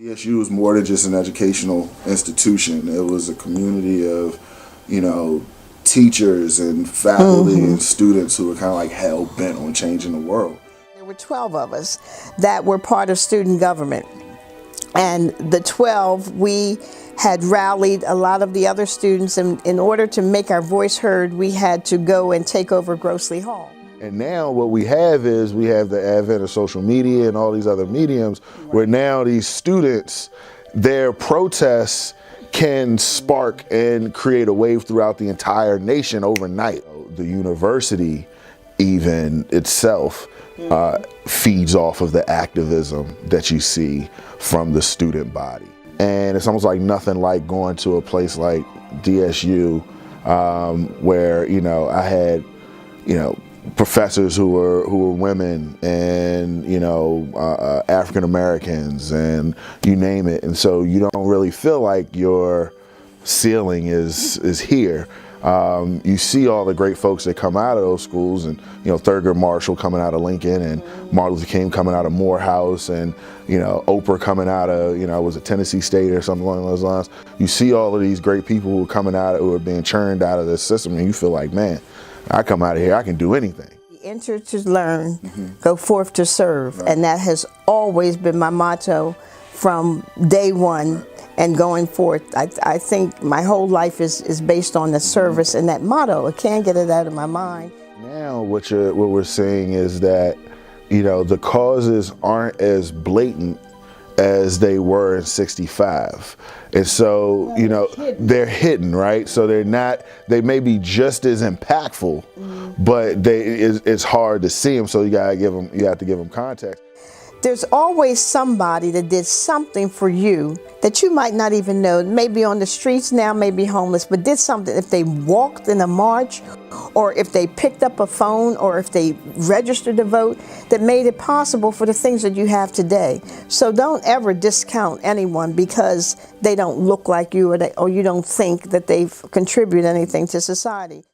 DSU was more than just an educational institution. It was a community of, teachers and faculty and students who were kind of like hell-bent on changing the world. There were 12 of us that were part of student government. And the 12, we had rallied a lot of the other students, and in order to make our voice heard, we had to go and take over Grossley Hall. And now what we have is we have the advent of social media and all these other mediums where now these students, their protests can spark and create a wave throughout the entire nation overnight. The university even itself feeds off of the activism that you see from the student body. And it's almost like nothing like going to a place like DSU where, I had, professors who were women and African Americans and you name it, and so you don't really feel like your ceiling is here. You see all the great folks that come out of those schools, and Thurgood Marshall coming out of Lincoln, and Martin Luther King coming out of Morehouse, and Oprah coming out of was it Tennessee State or something along those lines. You see all of these great people who are coming out, who are being churned out of this system, and you feel like, man, I come out of here, I can do anything. Enter to learn, go forth to serve, and that has always been my motto from day one and going forth. I think my whole life is based on the service and that motto. I can't get it out of my mind. Now what we're seeing is that the causes aren't as blatant as they were in '65, and so they're hidden, right? So they may be just as impactful, but it's hard to see them. So you have to give them context. There's always somebody that did something for you that you might not even know, maybe on the streets now, maybe homeless, but did something. If they walked in a march, or if they picked up a phone, or if they registered to vote, that made it possible for the things that you have today. So don't ever discount anyone because they don't look like you, or you don't think that they've contributed anything to society.